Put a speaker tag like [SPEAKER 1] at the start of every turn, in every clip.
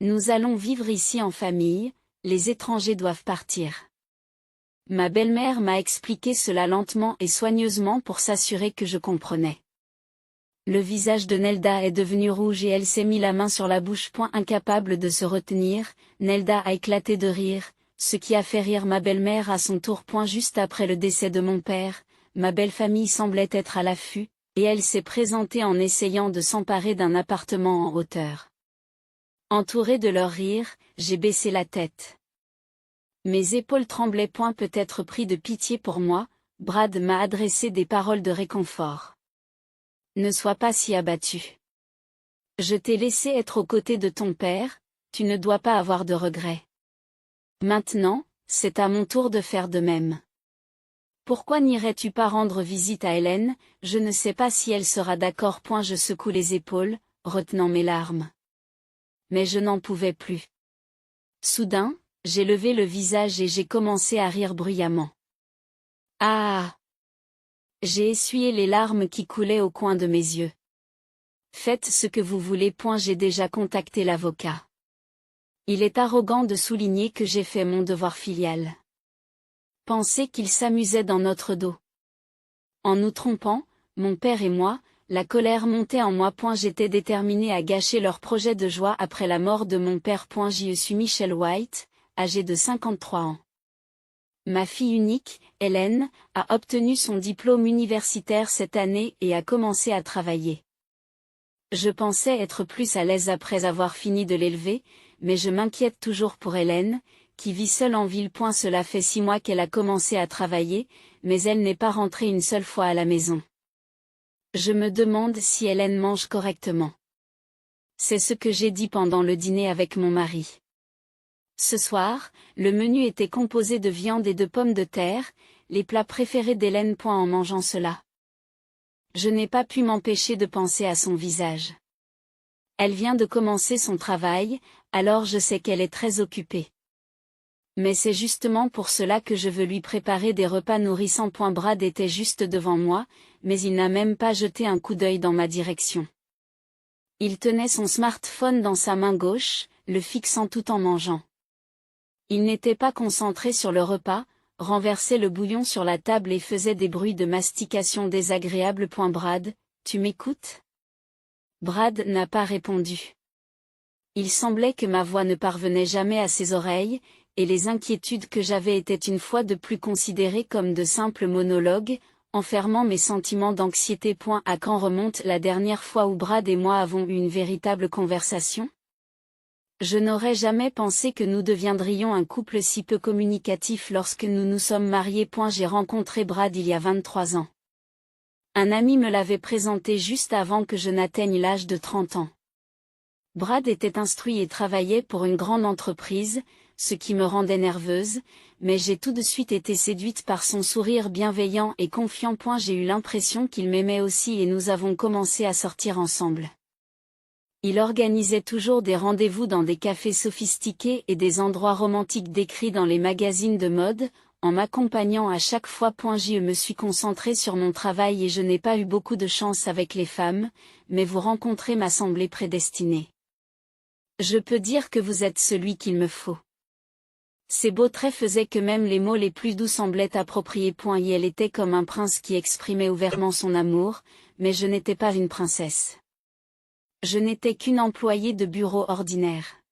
[SPEAKER 1] Nous allons vivre ici en famille, les étrangers doivent partir. Ma belle-mère m'a expliqué cela lentement et soigneusement pour s'assurer que je comprenais. Le visage de Nelda est devenu rouge et elle s'est mis la main sur la bouche. Incapable de se retenir, Nelda a éclaté de rire, ce qui a fait rire ma belle-mère à son tour. Juste après le décès de mon père, ma belle famille semblait être à l'affût, et elle s'est présentée en essayant de s'emparer d'un appartement en hauteur. Entourée de leur rire, j'ai baissé la tête. Mes épaules tremblaient. Peut-être pris de pitié pour moi, Brad m'a adressé des paroles de réconfort. Ne sois pas si abattu. Je t'ai laissé être aux côtés de ton père, tu ne dois pas avoir de regrets. Maintenant, c'est à mon tour de faire de même. Pourquoi n'irais-tu pas rendre visite à Hélène? Je ne sais pas si elle sera d'accord. Je secoue les épaules, retenant mes larmes. Mais je n'en pouvais plus. Soudain, j'ai levé le visage et j'ai commencé à rire bruyamment. Ah! J'ai essuyé les larmes qui coulaient au coin de mes yeux. Faites ce que vous voulez. J'ai déjà contacté l'avocat. Il est arrogant de souligner que j'ai fait mon devoir filial. Pensez qu'il s'amusait dans notre dos. En nous trompant, mon père et moi, la colère montait en moi. J'étais déterminée à gâcher leur projet de joie après la mort de mon père. Je suis Michelle White, âgée de 53 ans. Ma fille unique, Hélène, a obtenu son diplôme universitaire cette année et a commencé à travailler. Je pensais être plus à l'aise après avoir fini de l'élever, mais je m'inquiète toujours pour Hélène, qui vit seule en ville. Cela fait 6 mois qu'elle a commencé à travailler, mais elle n'est pas rentrée une seule fois à la maison. Je me demande si Hélène mange correctement. C'est ce que j'ai dit pendant le dîner avec mon mari. Ce soir, le menu était composé de viande et de pommes de terre, les plats préférés d'Hélène. En mangeant cela, je n'ai pas pu m'empêcher de penser à son visage. Elle vient de commencer son travail, alors je sais qu'elle est très occupée. Mais c'est justement pour cela que je veux lui préparer des repas nourrissants. Brad était juste devant moi, mais il n'a même pas jeté un coup d'œil dans ma direction. Il tenait son smartphone dans sa main gauche, le fixant tout en mangeant. Il n'était pas concentré sur le repas, renversait le bouillon sur la table et faisait des bruits de mastication désagréables. Brad, tu m'écoutes? Brad n'a pas répondu. Il semblait que ma voix ne parvenait jamais à ses oreilles, et les inquiétudes que j'avais étaient une fois de plus considérées comme de simples monologues, enfermant mes sentiments d'anxiété. À quand remonte la dernière fois où Brad et moi avons eu une véritable conversation? Je n'aurais jamais pensé que nous deviendrions un couple si peu communicatif lorsque nous nous sommes mariés. J'ai rencontré Brad il y a 23 ans. Un ami me l'avait présenté juste avant que je n'atteigne l'âge de 30 ans. Brad était instruit et travaillait pour une grande entreprise, ce qui me rendait nerveuse, mais j'ai tout de suite été séduite par son sourire bienveillant et confiant. J'ai eu l'impression qu'il m'aimait aussi et nous avons commencé à sortir ensemble. Il organisait toujours des rendez-vous dans des cafés sophistiqués et des endroits romantiques décrits dans les magazines de mode, en m'accompagnant à chaque fois. Je me suis concentrée sur mon travail et je n'ai pas eu beaucoup de chance avec les femmes, mais vous rencontrer m'a semblé prédestiné. Je peux dire que vous êtes celui qu'il me faut. Ses beaux traits faisaient que même les mots les plus doux semblaient appropriés. Et elle était comme un prince qui exprimait ouvertement son amour, mais je n'étais pas une princesse. Je n'étais qu'une employée de bureau ordinaire.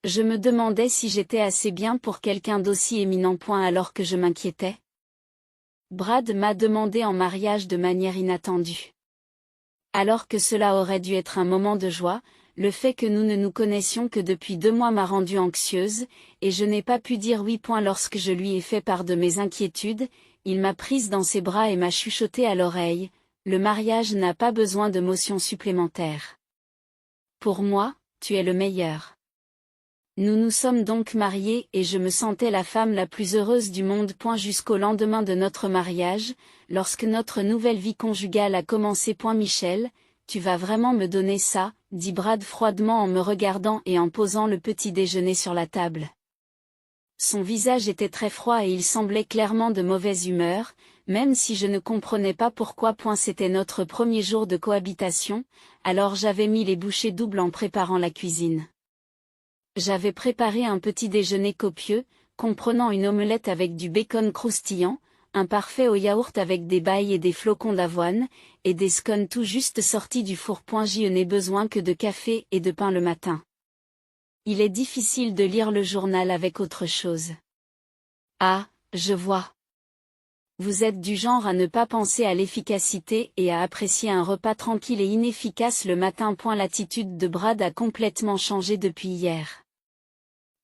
[SPEAKER 1] Je me demandais si j'étais assez bien pour quelqu'un d'aussi éminent. Alors que je m'inquiétais. Brad m'a demandé en mariage de manière inattendue. Alors que cela aurait dû être un moment de joie, le fait que nous ne nous connaissions que depuis 2 mois m'a rendue anxieuse, et je n'ai pas pu dire oui. Lorsque je lui ai fait part de mes inquiétudes, il m'a prise dans ses bras et m'a chuchoté à l'oreille. Le mariage n'a pas besoin de motions supplémentaires. Pour moi, tu es le meilleur. Nous nous sommes donc mariés et je me sentais la femme la plus heureuse du monde. Jusqu'au lendemain de notre mariage, lorsque notre nouvelle vie conjugale a commencé. Michel, tu vas vraiment me donner ça, dit Brad froidement en me regardant et en posant le petit déjeuner sur la table. Son visage était très froid et il semblait clairement de mauvaise humeur, même si je ne comprenais pas pourquoi. C'était notre premier jour de cohabitation, alors j'avais mis les bouchées doubles en préparant la cuisine. J'avais préparé un petit déjeuner copieux, comprenant une omelette avec du bacon croustillant, un parfait au yaourt avec des bailles et des flocons d'avoine, et des scones tout juste sortis du four. Je n'ai besoin que de café et de pain le matin. Il est difficile de lire le journal avec autre chose. Ah, je vois. Vous êtes du genre à ne pas penser à l'efficacité et à apprécier un repas tranquille et inefficace le matin. L'attitude de Brad a complètement changé depuis hier.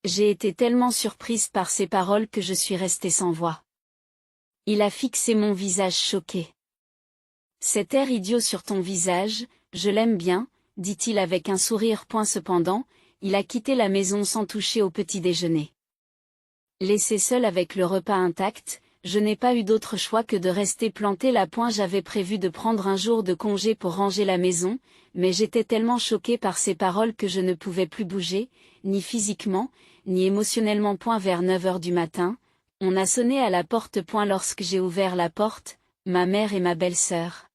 [SPEAKER 1] J'ai été tellement surprise par ces paroles que je suis restée sans voix. Il a fixé mon visage choqué. Cet air idiot sur ton visage, je l'aime bien, dit-il avec un sourire. Cependant, il a quitté la maison sans toucher au petit déjeuner. Laissé seul avec le repas intact, je n'ai pas eu d'autre choix que de rester planté là. J'avais prévu de prendre un jour de congé pour ranger la maison, mais j'étais tellement choquée par ces paroles que je ne pouvais plus bouger, ni physiquement, ni émotionnellement. Vers 9 heures du matin, on a sonné à la porte. Lorsque j'ai ouvert la porte, ma mère et ma belle-sœur,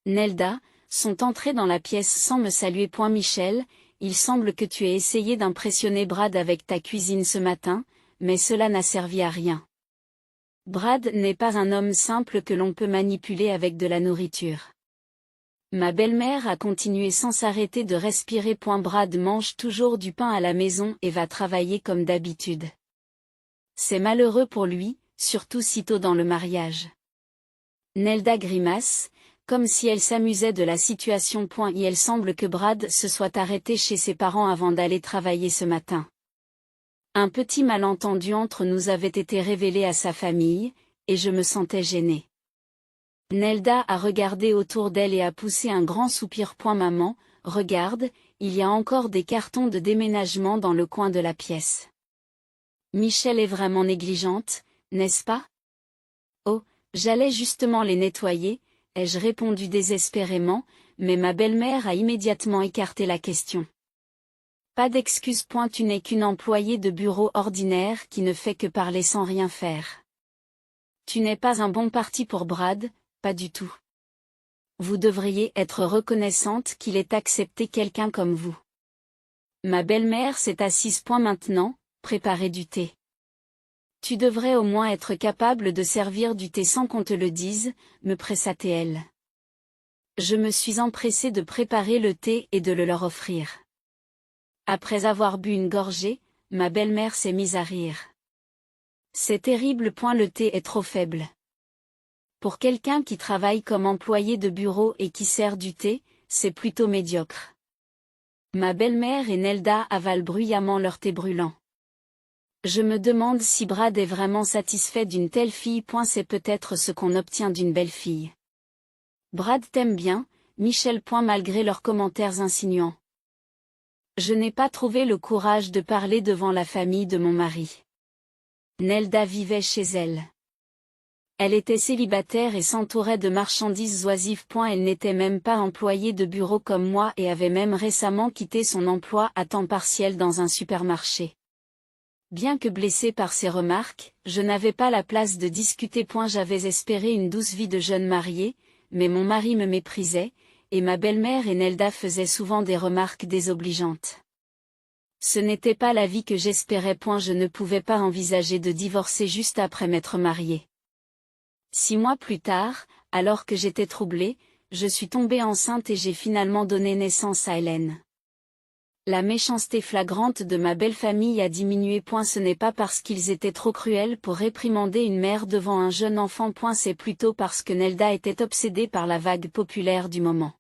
[SPEAKER 1] Nelda, sont entrées dans la pièce sans me saluer. Michel, il semble que tu aies essayé d'impressionner Brad avec ta cuisine ce matin, mais cela n'a servi à rien. Brad n'est pas un homme simple que l'on peut manipuler avec de la nourriture. Ma belle-mère a continué sans s'arrêter de respirer. Brad mange toujours du pain à la maison et va travailler comme d'habitude. C'est malheureux pour lui, surtout si tôt dans le mariage. Nelda grimace, comme si elle s'amusait de la situation. Il semble que Brad se soit arrêté chez ses parents avant d'aller travailler ce matin. Un petit malentendu entre nous avait été révélé à sa famille, et je me sentais gênée. Nelda a regardé autour d'elle et a poussé un grand soupir. Maman, regarde, il y a encore des cartons de déménagement dans le coin de la pièce. Michel est vraiment négligente, n'est-ce pas? Oh, j'allais justement les nettoyer, ai-je répondu désespérément, mais ma belle-mère a immédiatement écarté la question. Pas d'excuse. Tu n'es qu'une employée de bureau ordinaire qui ne fait que parler sans rien faire. Tu n'es pas un bon parti pour Brad, pas du tout. Vous devriez être reconnaissante qu'il ait accepté quelqu'un comme vous. Ma belle-mère s'est assise. Maintenant, préparer du thé. Tu devrais au moins être capable de servir du thé sans qu'on te le dise, me pressa-t-elle. Je me suis empressée de préparer le thé et de le leur offrir. Après avoir bu une gorgée, ma belle-mère s'est mise à rire. C'est terrible. Le thé est trop faible. Pour quelqu'un qui travaille comme employé de bureau et qui sert du thé, c'est plutôt médiocre. Ma belle-mère et Nelda avalent bruyamment leur thé brûlant. Je me demande si Brad est vraiment satisfait d'une telle fille. C'est peut-être ce qu'on obtient d'une belle fille. Brad t'aime bien, Michel. Malgré leurs commentaires insinuants. Je n'ai pas trouvé le courage de parler devant la famille de mon mari. Nelda vivait chez elle. Elle était célibataire et s'entourait de marchandises oisives. Elle n'était même pas employée de bureau comme moi et avait même récemment quitté son emploi à temps partiel dans un supermarché. Bien que blessée par ces remarques, je n'avais pas la place de discuter. J'avais espéré une douce vie de jeune mariée, mais mon mari me méprisait, et ma belle-mère et Nelda faisaient souvent des remarques désobligeantes. Ce n'était pas la vie que j'espérais. Je ne pouvais pas envisager de divorcer juste après m'être mariée. 6 mois plus tard, alors que j'étais troublée, je suis tombée enceinte et j'ai finalement donné naissance à Hélène. La méchanceté flagrante de ma belle famille a diminué. Ce n'est pas parce qu'ils étaient trop cruels pour réprimander une mère devant un jeune enfant. C'est plutôt parce que Nelda était obsédée par la vague populaire du moment.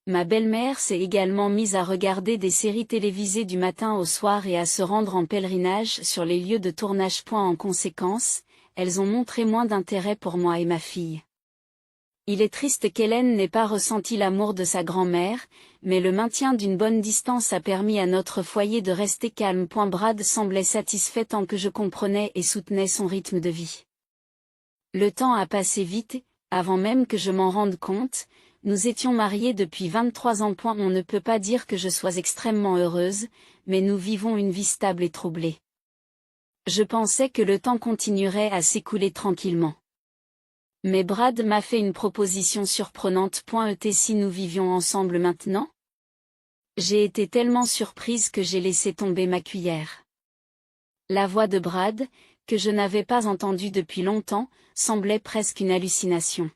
[SPEAKER 1] Ma belle-mère s'est également mise à regarder des séries télévisées du matin au soir et à se rendre en pèlerinage sur les lieux de tournage. En conséquence, elles ont montré moins d'intérêt pour moi et ma fille. Il est triste qu'Hélène n'ait pas ressenti l'amour de sa grand-mère, mais le maintien d'une bonne distance a permis à notre foyer de rester calme. Brad semblait satisfait tant que je comprenais et soutenais son rythme de vie. Le temps a passé vite, avant même que je m'en rende compte, nous étions mariés depuis 23 ans. On ne peut pas dire que je sois extrêmement heureuse, mais nous vivons une vie stable et troublée. Je pensais que le temps continuerait à s'écouler tranquillement. Mais Brad m'a fait une proposition surprenante. Et si nous vivions ensemble maintenant? J'ai été tellement surprise que j'ai laissé tomber ma cuillère. La voix de Brad, que je n'avais pas entendue depuis longtemps, semblait presque une hallucination.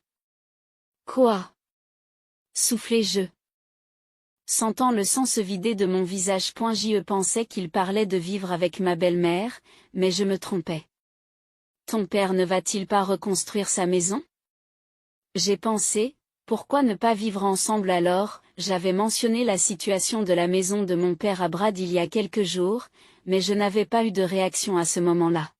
[SPEAKER 1] Quoi? Soufflai-je. Sentant le sang se vider de mon visage. Je pensais qu'il parlait de vivre avec ma belle-mère, mais je me trompais. Ton père ne va-t-il pas reconstruire sa maison? J'ai pensé, pourquoi ne pas vivre ensemble alors? J'avais mentionné la situation de la maison de mon père à Brad il y a quelques jours, mais je n'avais pas eu de réaction à ce moment-là.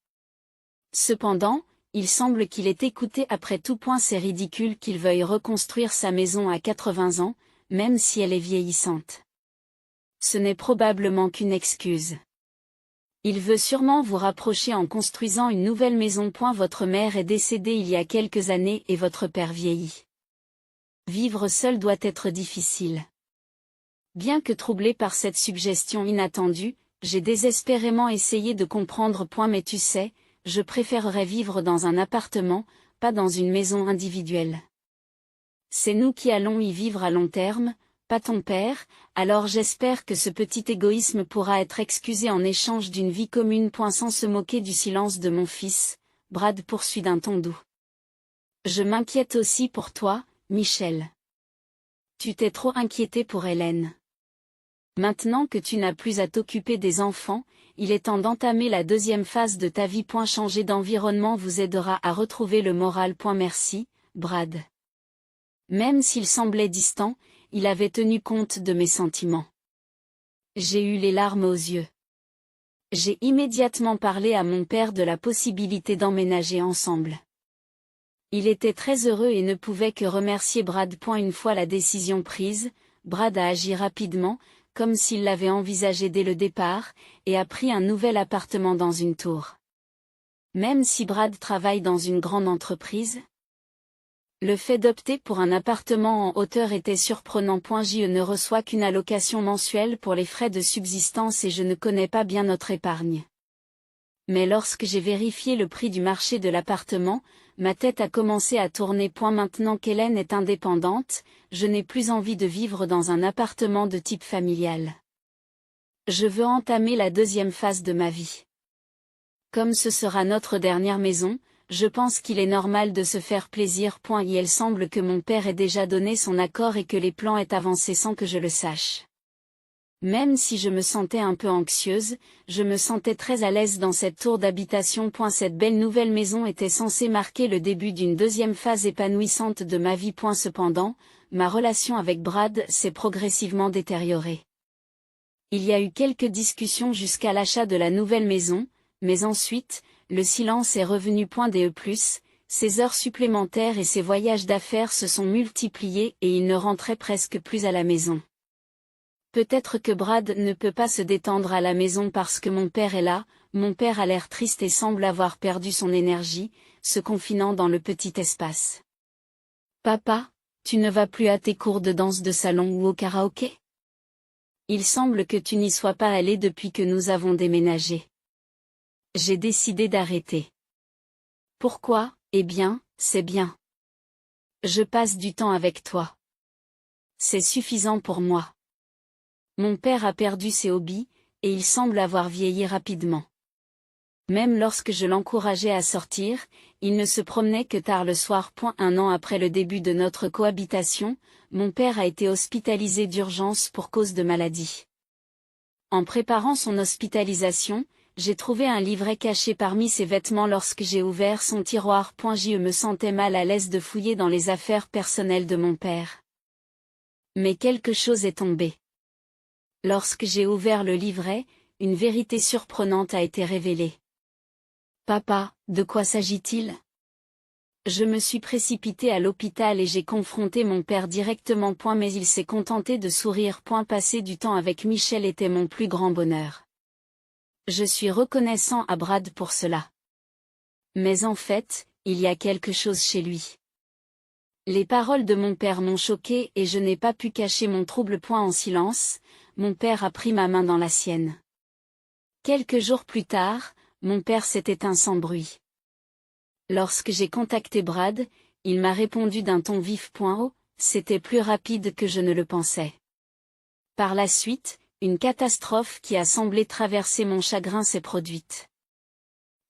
[SPEAKER 1] Cependant, il semble qu'il ait écouté après tout. C'est ridicule qu'il veuille reconstruire sa maison à 80 ans, même si elle est vieillissante. Ce n'est probablement qu'une excuse. Il veut sûrement vous rapprocher en construisant une nouvelle maison. Votre mère est décédée il y a quelques années et votre père vieillit. Vivre seul doit être difficile. Bien que troublé par cette suggestion inattendue, j'ai désespérément essayé de comprendre. Mais tu sais, je préférerais vivre dans un appartement, pas dans une maison individuelle. C'est nous qui allons y vivre à long terme, pas ton père, alors j'espère que ce petit égoïsme pourra être excusé en échange d'une vie commune. Sans se moquer du silence de mon fils, Brad poursuit d'un ton doux. Je m'inquiète aussi pour toi, Michel. Tu t'es trop inquiété pour Hélène. Maintenant que tu n'as plus à t'occuper des enfants, il est temps d'entamer la deuxième phase de ta vie. Changer d'environnement vous aidera à retrouver le moral. Merci, Brad. Même s'il semblait distant, il avait tenu compte de mes sentiments. J'ai eu les larmes aux yeux. J'ai immédiatement parlé à mon père de la possibilité d'emménager ensemble. Il était très heureux et ne pouvait que remercier Brad. Une fois la décision prise, Brad a agi rapidement, comme s'il l'avait envisagé dès le départ, et a pris un nouvel appartement dans une tour. Même si Brad travaille dans une grande entreprise, le fait d'opter pour un appartement en hauteur était surprenant. Je ne reçois qu'une allocation mensuelle pour les frais de subsistance et je ne connais pas bien notre épargne. Mais lorsque j'ai vérifié le prix du marché de l'appartement, ma tête a commencé à tourner. Maintenant qu'Hélène est indépendante, je n'ai plus envie de vivre dans un appartement de type familial. Je veux entamer la deuxième phase de ma vie. Comme ce sera notre dernière maison, je pense qu'il est normal de se faire plaisir. Il semble que mon père ait déjà donné son accord et que les plans aient avancé sans que je le sache. Même si je me sentais un peu anxieuse, je me sentais très à l'aise dans cette tour d'habitation. Cette belle nouvelle maison était censée marquer le début d'une deuxième phase épanouissante de ma vie. Cependant, ma relation avec Brad s'est progressivement détériorée. Il y a eu quelques discussions jusqu'à l'achat de la nouvelle maison, mais ensuite, le silence est revenu. Ses heures supplémentaires et ses voyages d'affaires se sont multipliés et il ne rentrait presque plus à la maison. Peut-être que Brad ne peut pas se détendre à la maison parce que mon père est là. Mon père a l'air triste et semble avoir perdu son énergie, se confinant dans le petit espace. Papa, tu ne vas plus à tes cours de danse de salon ou au karaoké? Il semble que tu n'y sois pas allé depuis que nous avons déménagé. J'ai décidé d'arrêter. Pourquoi? Eh bien, c'est bien. Je passe du temps avec toi. C'est suffisant pour moi. Mon père a perdu ses hobbies, et il semble avoir vieilli rapidement. Même lorsque je l'encourageais à sortir, il ne se promenait que tard le soir. 1 an après le début de notre cohabitation, mon père a été hospitalisé d'urgence pour cause de maladie. En préparant son hospitalisation, j'ai trouvé un livret caché parmi ses vêtements lorsque j'ai ouvert son tiroir. Je me sentais mal à l'aise de fouiller dans les affaires personnelles de mon père. Mais quelque chose est tombé. Lorsque j'ai ouvert le livret, une vérité surprenante a été révélée. Papa, de quoi s'agit-il? Je me suis précipitée à l'hôpital et j'ai confronté mon père directement. Mais il s'est contenté de sourire. Passer du temps avec Michel était mon plus grand bonheur. Je suis reconnaissant à Brad pour cela. Mais en fait, il y a quelque chose chez lui. Les paroles de mon père m'ont choqué et je n'ai pas pu cacher mon trouble. En silence, mon père a pris ma main dans la sienne. Quelques jours plus tard, mon père s'est éteint sans bruit. Lorsque j'ai contacté Brad, il m'a répondu d'un ton vif. Oh, c'était plus rapide que je ne le pensais. Par la suite, une catastrophe qui a semblé traverser mon chagrin s'est produite.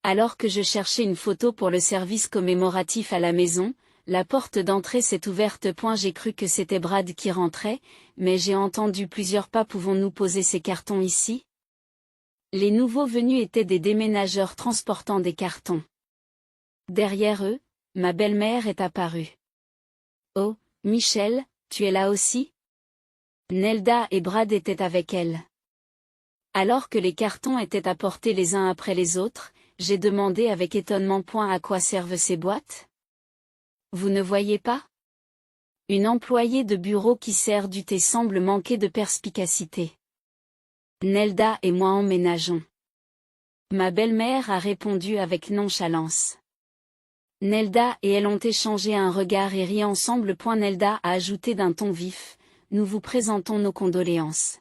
[SPEAKER 1] Alors que je cherchais une photo pour le service commémoratif à la maison, la porte d'entrée s'est ouverte. J'ai cru que c'était Brad qui rentrait, mais j'ai entendu plusieurs pas. Pouvons-nous poser ces cartons ici? Les nouveaux venus étaient des déménageurs transportant des cartons. Derrière eux, ma belle-mère est apparue. Oh, Michel, tu es là aussi? Nelda et Brad étaient avec elle. Alors que les cartons étaient apportés les uns après les autres, j'ai demandé avec étonnement. À quoi servent ces boîtes? Vous ne voyez pas? Une employée de bureau qui sert du thé semble manquer de perspicacité. Nelda et moi emménageons. Ma belle-mère a répondu avec nonchalance. Nelda et elle ont échangé un regard et ri ensemble. Nelda a ajouté d'un ton vif, nous vous présentons nos condoléances.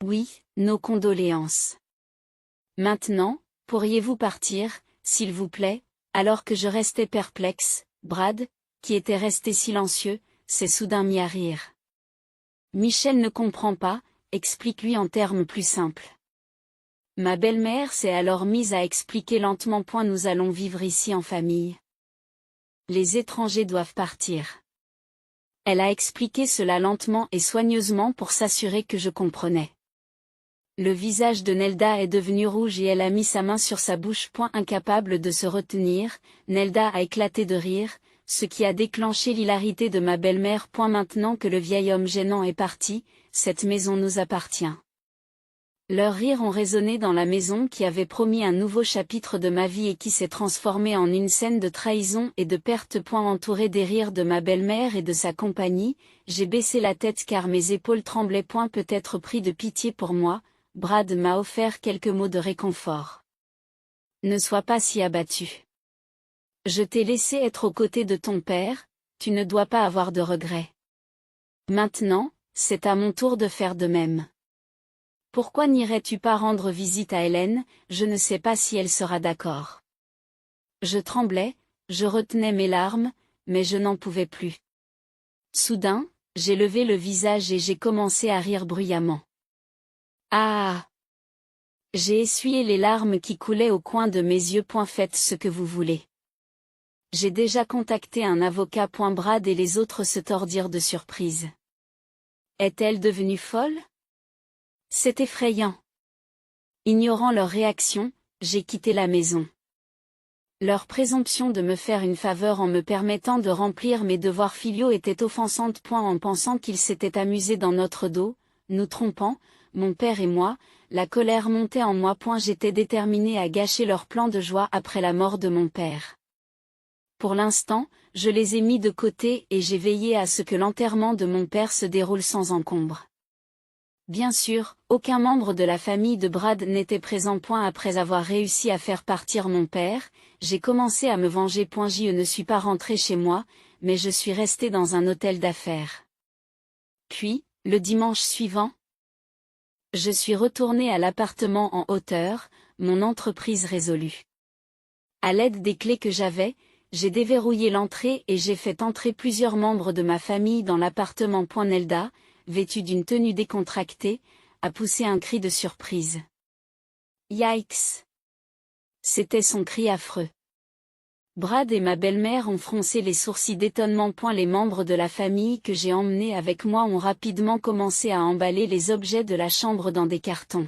[SPEAKER 1] Oui, nos condoléances. Maintenant, pourriez-vous partir, s'il vous plaît? Alors que je restais perplexe, Brad, qui était resté silencieux, s'est soudain mis à rire. Michel ne comprend pas, explique-lui en termes plus simples. Ma belle-mère s'est alors mise à expliquer lentement. Nous allons vivre ici en famille. Les étrangers doivent partir. Elle a expliqué cela lentement et soigneusement pour s'assurer que je comprenais. Le visage de Nelda est devenu rouge et elle a mis sa main sur sa bouche. Incapable de se retenir, Nelda a éclaté de rire, ce qui a déclenché l'hilarité de ma belle-mère. Maintenant que le vieil homme gênant est parti, cette maison nous appartient. Leurs rires ont résonné dans la maison qui avait promis un nouveau chapitre de ma vie et qui s'est transformée en une scène de trahison et de perte. Entourée des rires de ma belle-mère et de sa compagnie, j'ai baissé la tête car mes épaules tremblaient. Peut-être pris de pitié pour moi, Brad m'a offert quelques mots de réconfort. Ne sois pas si abattu. Je t'ai laissé être aux côtés de ton père, tu ne dois pas avoir de regrets. Maintenant, c'est à mon tour de faire de même. Pourquoi n'irais-tu pas rendre visite à Hélène? Je ne sais pas si elle sera d'accord. Je tremblais, je retenais mes larmes, mais je n'en pouvais plus. Soudain, j'ai levé le visage et j'ai commencé à rire bruyamment. Ah! J'ai essuyé les larmes qui coulaient au coin de mes yeux. Faites ce que vous voulez. J'ai déjà contacté un avocat. Brad et les autres se tordirent de surprise. Est-elle devenue folle? C'est effrayant. Ignorant leur réaction, j'ai quitté la maison. Leur présomption de me faire une faveur en me permettant de remplir mes devoirs filiaux était offensante. En pensant qu'ils s'étaient amusés dans notre dos, nous trompant, mon père et moi, la colère montait en moi. J'étais déterminée à gâcher leur plan de joie après la mort de mon père. Pour l'instant, je les ai mis de côté et j'ai veillé à ce que l'enterrement de mon père se déroule sans encombre. Bien sûr, aucun membre de la famille de Brad n'était présent. Après avoir réussi à faire partir mon père, j'ai commencé à me venger. Je ne suis pas rentrée chez moi, mais je suis restée dans un hôtel d'affaires. Puis, le dimanche suivant, je suis retournée à l'appartement en hauteur, mon entreprise résolue. À l'aide des clés que j'avais, j'ai déverrouillé l'entrée et j'ai fait entrer plusieurs membres de ma famille dans l'appartement. Nelda, vêtue d'une tenue décontractée, a poussé un cri de surprise. Yikes! C'était son cri affreux. Brad et ma belle-mère ont froncé les sourcils d'étonnement. Les membres de la famille que j'ai emmenés avec moi ont rapidement commencé à emballer les objets de la chambre dans des cartons.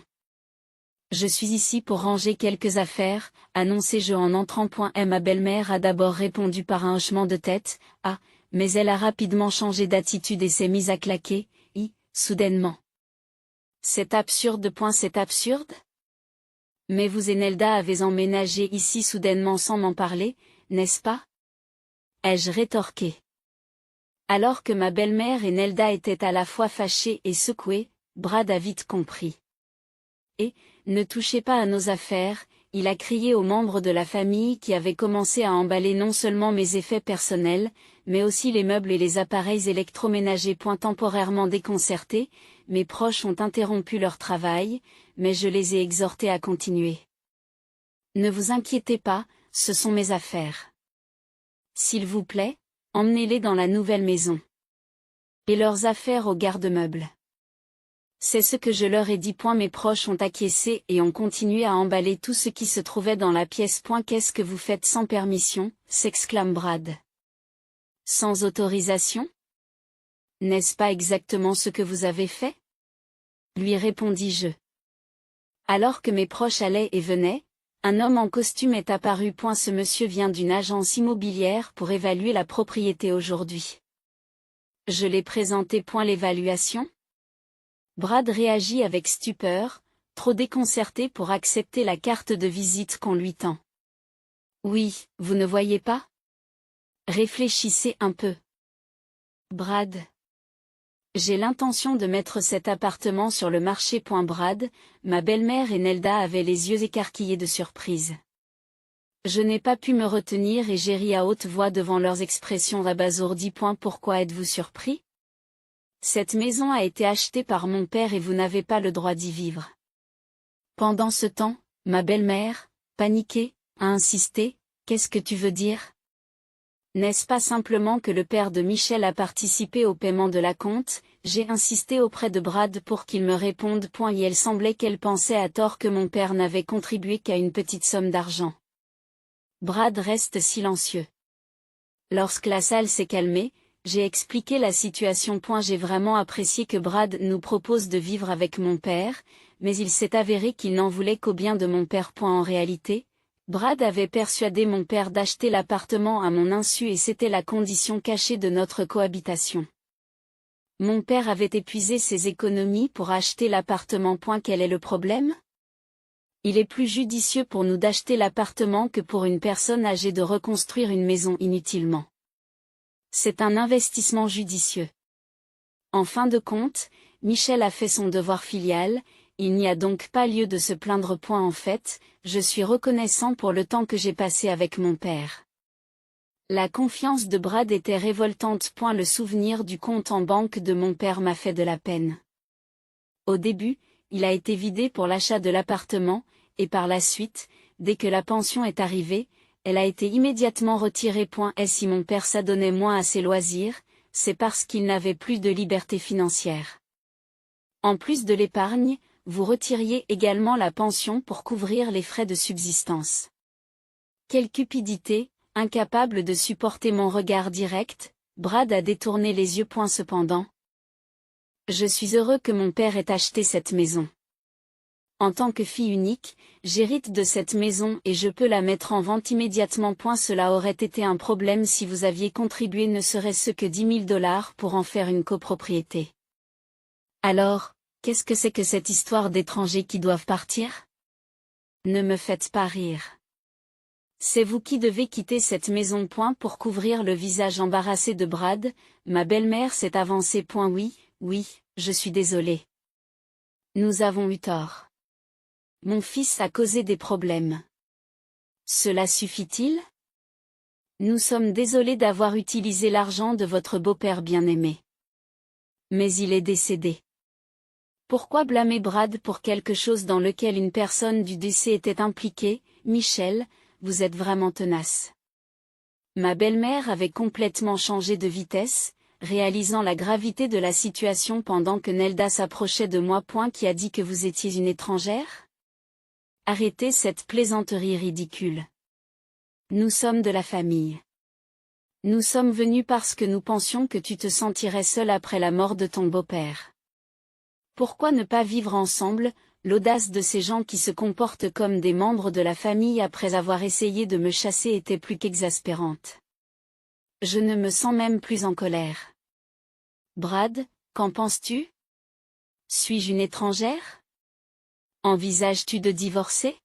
[SPEAKER 1] Je suis ici pour ranger quelques affaires, annonçai-je en entrant. Ma belle-mère a d'abord répondu par un hochement de tête, ah, mais elle a rapidement changé d'attitude et s'est mise à claquer, soudainement. C'est absurde. C'est absurde? Mais vous et Nelda avez emménagé ici soudainement sans m'en parler, n'est-ce pas? Ai-je rétorqué. Alors que ma belle-mère et Nelda étaient à la fois fâchées et secouées, Brad a vite compris. Et, ne touchez pas à nos affaires, il a crié aux membres de la famille qui avaient commencé à emballer non seulement mes effets personnels, mais aussi les meubles et les appareils électroménagers. Temporairement déconcertés, mes proches ont interrompu leur travail, mais je les ai exhortés à continuer. Ne vous inquiétez pas, ce sont mes affaires. S'il vous plaît, emmenez-les dans la nouvelle maison. Et leurs affaires au garde-meuble. C'est ce que je leur ai dit. Mes proches ont acquiescé et ont continué à emballer tout ce qui se trouvait dans la pièce. Qu'est-ce que vous faites sans permission, s'exclame Brad. Sans autorisation? N'est-ce pas exactement ce que vous avez fait? Lui répondis-je. Alors que mes proches allaient et venaient, un homme en costume est apparu. Ce monsieur vient d'une agence immobilière pour évaluer la propriété aujourd'hui. Je l'ai présenté. L'évaluation? Brad réagit avec stupeur, trop déconcerté pour accepter la carte de visite qu'on lui tend. Oui, vous ne voyez pas? Réfléchissez un peu. Brad. J'ai l'intention de mettre cet appartement sur le marché. Brad, ma belle-mère et Nelda avaient les yeux écarquillés de surprise. Je n'ai pas pu me retenir et j'ai ri à haute voix devant leurs expressions abasourdies. Pourquoi êtes-vous surpris? Cette maison a été achetée par mon père et vous n'avez pas le droit d'y vivre. Pendant ce temps, ma belle-mère, paniquée, a insisté. Qu'est-ce que tu veux dire? N'est-ce pas simplement que le père de Michel a participé au paiement de l'acompte? J'ai insisté auprès de Brad pour qu'il me réponde. Et elle semblait qu'elle pensait à tort que mon père n'avait contribué qu'à une petite somme d'argent. Brad reste silencieux. Lorsque la salle s'est calmée, j'ai expliqué la situation. J'ai vraiment apprécié que Brad nous propose de vivre avec mon père, mais il s'est avéré qu'il n'en voulait qu'au bien de mon père. En réalité, Brad avait persuadé mon père d'acheter l'appartement à mon insu et c'était la condition cachée de notre cohabitation. Mon père avait épuisé ses économies pour acheter l'appartement. Quel est le problème? Il est plus judicieux pour nous d'acheter l'appartement que pour une personne âgée de reconstruire une maison inutilement. C'est un investissement judicieux. En fin de compte, Michel a fait son devoir filial, il n'y a donc pas lieu de se plaindre. En fait, je suis reconnaissant pour le temps que j'ai passé avec mon père. La confiance de Brad était révoltante. Le souvenir du compte en banque de mon père m'a fait de la peine. Au début, il a été vidé pour l'achat de l'appartement, et par la suite, dès que la pension est arrivée, elle a été immédiatement retirée. Et si mon père s'adonnait moins à ses loisirs, c'est parce qu'il n'avait plus de liberté financière. En plus de l'épargne, vous retiriez également la pension pour couvrir les frais de subsistance. Quelle cupidité, incapable de supporter mon regard direct, Brad a détourné les yeux. Cependant, je suis heureux que mon père ait acheté cette maison. En tant que fille unique, j'hérite de cette maison et je peux la mettre en vente immédiatement. Cela aurait été un problème si vous aviez contribué ne serait-ce que $10 000 pour en faire une copropriété. Alors, qu'est-ce que c'est que cette histoire d'étrangers qui doivent partir? Ne me faites pas rire. C'est vous qui devez quitter cette maison. Pour couvrir le visage embarrassé de Brad, ma belle-mère s'est avancée. Oui, je suis désolée. Nous avons eu tort. Mon fils a causé des problèmes. Cela suffit-il? Nous sommes désolés d'avoir utilisé l'argent de votre beau-père bien-aimé. Mais il est décédé. Pourquoi blâmer Brad pour quelque chose dans lequel une personne du décès était impliquée? Michel, vous êtes vraiment tenace. Ma belle-mère avait complètement changé de vitesse, réalisant la gravité de la situation pendant que Nelda s'approchait de moi. Qui a dit que vous étiez une étrangère? Arrêtez cette plaisanterie ridicule. Nous sommes de la famille. Nous sommes venus parce que nous pensions que tu te sentirais seul après la mort de ton beau-père. Pourquoi ne pas vivre ensemble? L'audace de ces gens qui se comportent comme des membres de la famille après avoir essayé de me chasser était plus qu'exaspérante. Je ne me sens même plus en colère. Brad, qu'en penses-tu? Suis-je une étrangère? Envisages-tu de divorcer?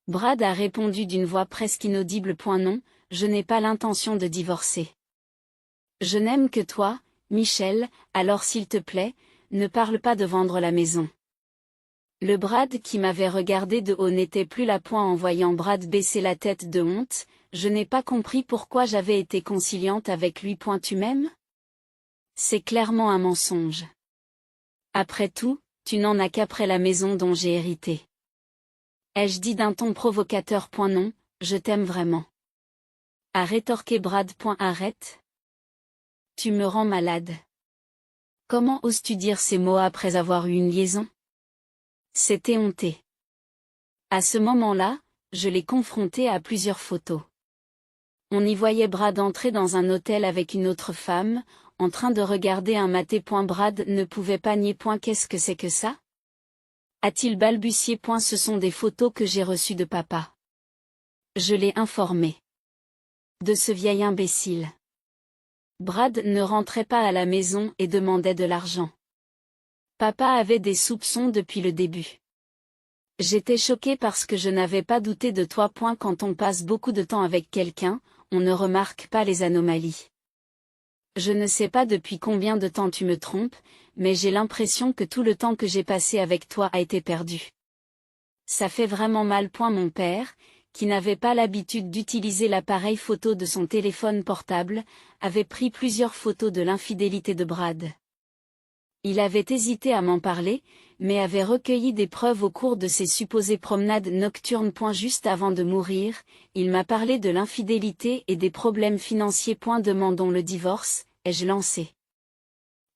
[SPEAKER 1] Brad a répondu d'une voix presque inaudible. Non, je n'ai pas l'intention de divorcer. Je n'aime que toi, Michel, alors s'il te plaît, ne parle pas de vendre la maison. Le Brad qui m'avait regardé de haut n'était plus là. En voyant Brad baisser la tête de honte, je n'ai pas compris pourquoi j'avais été conciliante avec lui. Tu m'aimes? C'est clairement un mensonge. Après tout, tu n'en as qu'après la maison dont j'ai hérité. Ai-je dit d'un ton provocateur? Non, je t'aime vraiment. A rétorqué Brad. Arrête. Tu me rends malade. Comment oses-tu dire ces mots après avoir eu une liaison? C'était honteux. À ce moment-là, je l'ai confronté à plusieurs photos. On y voyait Brad entrer dans un hôtel avec une autre femme, en train de regarder un maté. Brad ne pouvait pas nier. Qu'est-ce que c'est que ça? A-t-il balbutié. Ce sont des photos que j'ai reçues de papa. Je l'ai informé de ce vieil imbécile. Brad ne rentrait pas à la maison et demandait de l'argent. Papa avait des soupçons depuis le début. J'étais choquée parce que je n'avais pas douté de toi. Quand on passe beaucoup de temps avec quelqu'un, on ne remarque pas les anomalies. Je ne sais pas depuis combien de temps tu me trompes, mais j'ai l'impression que tout le temps que j'ai passé avec toi a été perdu. Ça fait vraiment mal. Mon père, qui n'avait pas l'habitude d'utiliser l'appareil photo de son téléphone portable, avait pris plusieurs photos de l'infidélité de Brad. Il avait hésité à m'en parler, mais avait recueilli des preuves au cours de ses supposées promenades nocturnes. Juste avant de mourir, il m'a parlé de l'infidélité et des problèmes financiers. Demandons le divorce, ai-je lancé.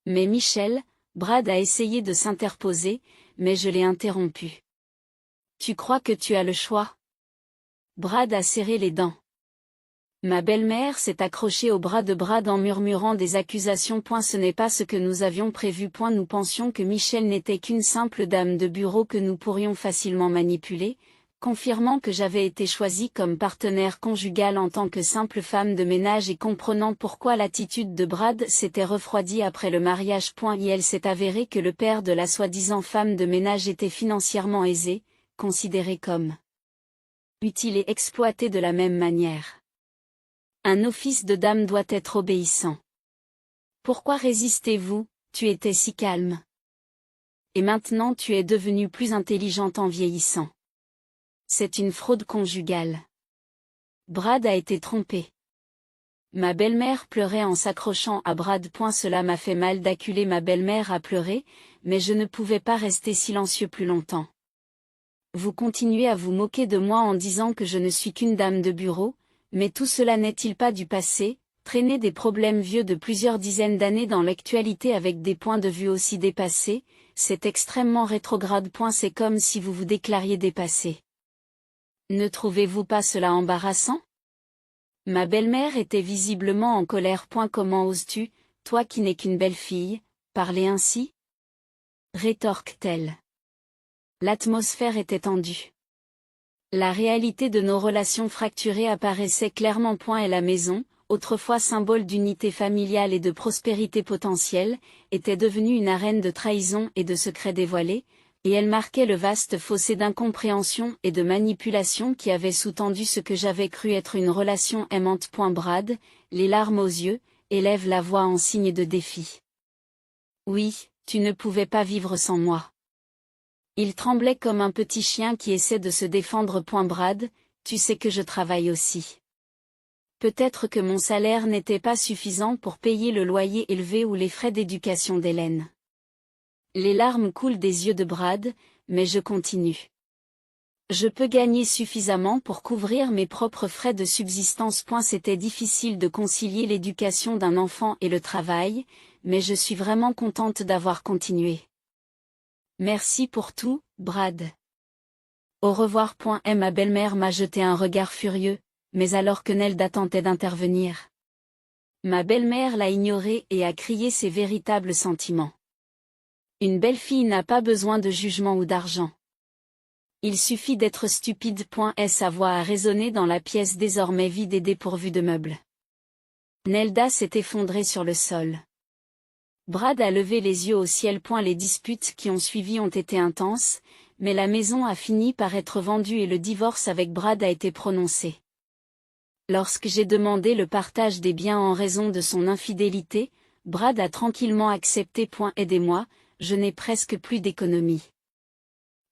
[SPEAKER 1] Mais Michel, Brad a essayé de s'interposer, mais je l'ai interrompu. Tu crois que tu as le choix? Brad a serré les dents. Ma belle-mère s'est accrochée au bras de Brad en murmurant des accusations. Ce n'est pas ce que nous avions prévu. Nous pensions que Michel n'était qu'une simple dame de bureau que nous pourrions facilement manipuler, confirmant que j'avais été choisie comme partenaire conjugal en tant que simple femme de ménage et comprenant pourquoi l'attitude de Brad s'était refroidie après le mariage. Il s'est avéré que le père de la soi-disant femme de ménage était financièrement aisé, considéré comme utile et exploité de la même manière. Un office de dame doit être obéissant. Pourquoi résistez-vous, tu étais si calme. Et maintenant tu es devenue plus intelligente en vieillissant. C'est une fraude conjugale. Brad a été trompé. Ma belle-mère pleurait en s'accrochant à Brad. Cela m'a fait mal d'acculer ma belle-mère à pleurer, mais je ne pouvais pas rester silencieux plus longtemps. Vous continuez à vous moquer de moi en disant que je ne suis qu'une dame de bureau, mais tout cela n'est-il pas du passé, traîner des problèmes vieux de plusieurs dizaines d'années dans l'actualité avec des points de vue aussi dépassés, c'est extrêmement rétrograde. C'est comme si vous vous déclariez dépassé. Ne trouvez-vous pas cela embarrassant? Ma belle-mère était visiblement en colère. Comment oses-tu, toi qui n'es qu'une belle fille, parler ainsi? Rétorque-t-elle. L'atmosphère était tendue. La réalité de nos relations fracturées apparaissait clairement. Et la maison, autrefois symbole d'unité familiale et de prospérité potentielle, était devenue une arène de trahison et de secrets dévoilés, et elle marquait le vaste fossé d'incompréhension et de manipulation qui avait sous-tendu ce que j'avais cru être une relation aimante. Brad, les larmes aux yeux, élève la voix en signe de défi. Oui, tu ne pouvais pas vivre sans moi. Il tremblait comme un petit chien qui essaie de se défendre. Brad, tu sais que je travaille aussi. Peut-être que mon salaire n'était pas suffisant pour payer le loyer élevé ou les frais d'éducation d'Hélène. Les larmes coulent des yeux de Brad, mais je continue. Je peux gagner suffisamment pour couvrir mes propres frais de subsistance. C'était difficile de concilier l'éducation d'un enfant et le travail, mais je suis vraiment contente d'avoir continué. Merci pour tout, Brad. Au revoir. Ma belle-mère m'a jeté un regard furieux, mais alors que Nelda tentait d'intervenir. Ma belle-mère l'a ignoré et a crié ses véritables sentiments. Une belle fille n'a pas besoin de jugement ou d'argent. Il suffit d'être stupide. Sa voix a résonné dans la pièce désormais vide et dépourvue de meubles. Nelda s'est effondrée sur le sol. Brad a levé les yeux au ciel. Les disputes qui ont suivi ont été intenses, mais la maison a fini par être vendue et le divorce avec Brad a été prononcé. Lorsque j'ai demandé le partage des biens en raison de son infidélité, Brad a tranquillement accepté. Aidez-moi, je n'ai presque plus d'économie.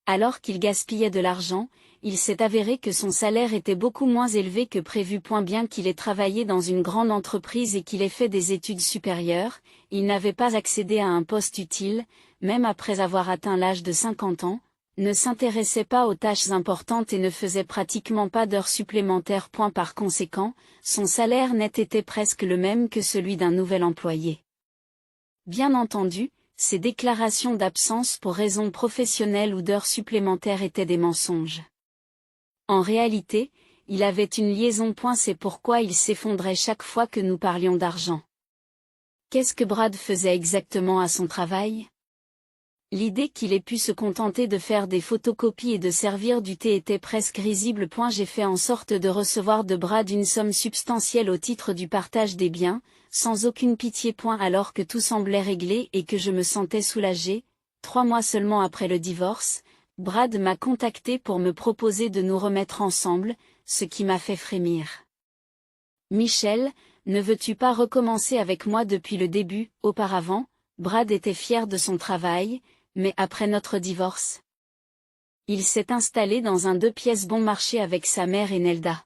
[SPEAKER 1] Alors qu'il gaspillait de l'argent, il s'est avéré que son salaire était beaucoup moins élevé que prévu. Bien qu'il ait travaillé dans une grande entreprise et qu'il ait fait des études supérieures, il n'avait pas accédé à un poste utile, même après avoir atteint l'âge de 50 ans, ne s'intéressait pas aux tâches importantes et ne faisait pratiquement pas d'heures supplémentaires. Par conséquent, son salaire net était presque le même que celui d'un nouvel employé. Bien entendu, ces déclarations d'absence pour raisons professionnelles ou d'heures supplémentaires étaient des mensonges. En réalité, il avait une liaison. C'est pourquoi il s'effondrait chaque fois que nous parlions d'argent. Qu'est-ce que Brad faisait exactement à son travail? L'idée qu'il ait pu se contenter de faire des photocopies et de servir du thé était presque risible. J'ai fait en sorte de recevoir de Brad une somme substantielle au titre du partage des biens, sans aucune pitié. Alors que tout semblait réglé et que je me sentais soulagée, 3 mois seulement après le divorce, Brad m'a contacté pour me proposer de nous remettre ensemble, ce qui m'a fait frémir. Michel, ne veux-tu pas recommencer avec moi depuis le début? Auparavant, Brad était fier de son travail, mais après notre divorce, il s'est installé dans un 2 pièces bon marché avec sa mère et Nelda.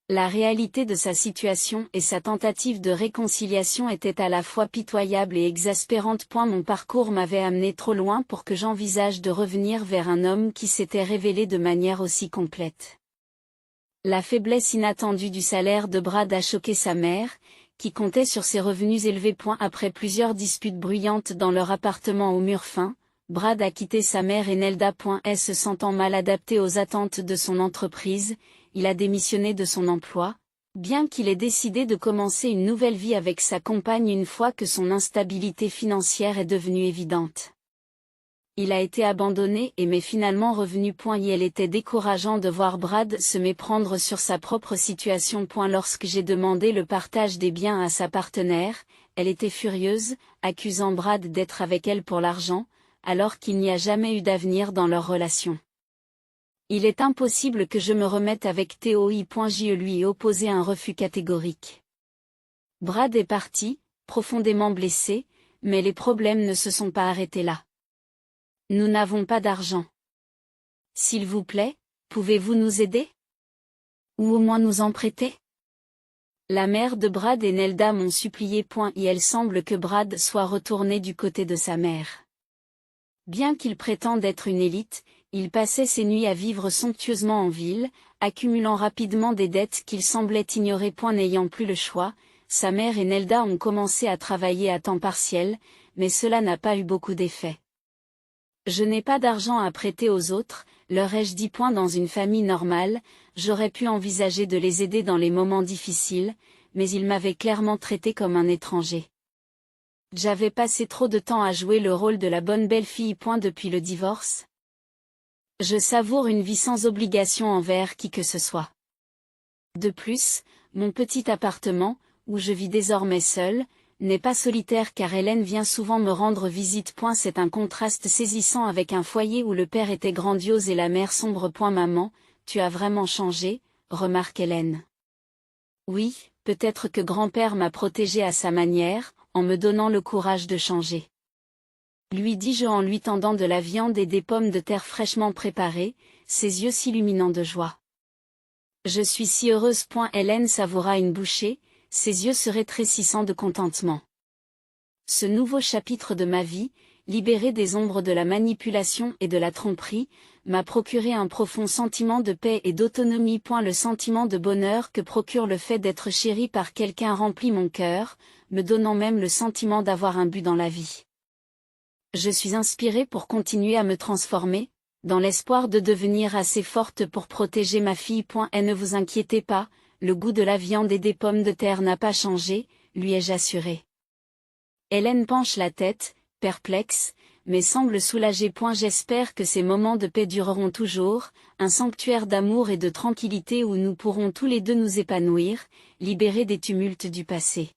[SPEAKER 1] La réalité de sa situation et sa tentative de réconciliation étaient à la fois pitoyables et exaspérantes. Mon parcours m'avait amené trop loin pour que j'envisage de revenir vers un homme qui s'était révélé de manière aussi complète. La faiblesse inattendue du salaire de Brad a choqué sa mère, qui comptait sur ses revenus élevés. Après plusieurs disputes bruyantes dans leur appartement au mur fin, Brad a quitté sa mère et Nelda. Se sentant mal adapté aux attentes de son entreprise, il a démissionné de son emploi, bien qu'il ait décidé de commencer une nouvelle vie avec sa compagne une fois que son instabilité financière est devenue évidente. Il a été abandonné et m'est finalement revenu. Il était décourageant de voir Brad se méprendre sur sa propre situation. Lorsque j'ai demandé le partage des biens à sa partenaire, elle était furieuse, accusant Brad d'être avec elle pour l'argent, alors qu'il n'y a jamais eu d'avenir dans leur relation. Il est impossible que je me remette avec Théo. Je lui ai opposé un refus catégorique. Brad est parti, profondément blessé, mais les problèmes ne se sont pas arrêtés là. Nous n'avons pas d'argent. S'il vous plaît, pouvez-vous nous aider? Ou au moins nous en prêter? La mère de Brad et Nelda m'ont supplié. Il semble que Brad soit retourné du côté de sa mère. Bien qu'il prétende être une élite, il passait ses nuits à vivre somptueusement en ville, accumulant rapidement des dettes qu'il semblait ignorer. N'ayant plus le choix, sa mère et Nelda ont commencé à travailler à temps partiel, mais cela n'a pas eu beaucoup d'effet. Je n'ai pas d'argent à prêter aux autres, leur ai-je dit. Dans une famille normale, j'aurais pu envisager de les aider dans les moments difficiles, mais ils m'avaient clairement traité comme un étranger. J'avais passé trop de temps à jouer le rôle de la bonne belle-fille. Depuis le divorce, je savoure une vie sans obligation envers qui que ce soit. De plus, mon petit appartement, où je vis désormais seule, n'est pas solitaire car Hélène vient souvent me rendre visite. C'est un contraste saisissant avec un foyer où le père était grandiose et la mère sombre. Maman, tu as vraiment changé, remarque Hélène. Oui, peut-être que grand-père m'a protégée à sa manière, en me donnant le courage de changer. Lui dis-je en lui tendant de la viande et des pommes de terre fraîchement préparées, ses yeux s'illuminant de joie. Je suis si heureuse. Hélène savoura une bouchée, ses yeux se rétrécissant de contentement. Ce nouveau chapitre de ma vie, libéré des ombres de la manipulation et de la tromperie, m'a procuré un profond sentiment de paix et d'autonomie. Le sentiment de bonheur que procure le fait d'être chéri par quelqu'un remplit mon cœur, me donnant même le sentiment d'avoir un but dans la vie. Je suis inspirée pour continuer à me transformer, dans l'espoir de devenir assez forte pour protéger ma fille. Et ne vous inquiétez pas, le goût de la viande et des pommes de terre n'a pas changé, lui ai-je assuré. Hélène penche la tête, perplexe, mais semble soulagée. J'espère que ces moments de paix dureront toujours, un sanctuaire d'amour et de tranquillité où nous pourrons tous les deux nous épanouir, libérés des tumultes du passé.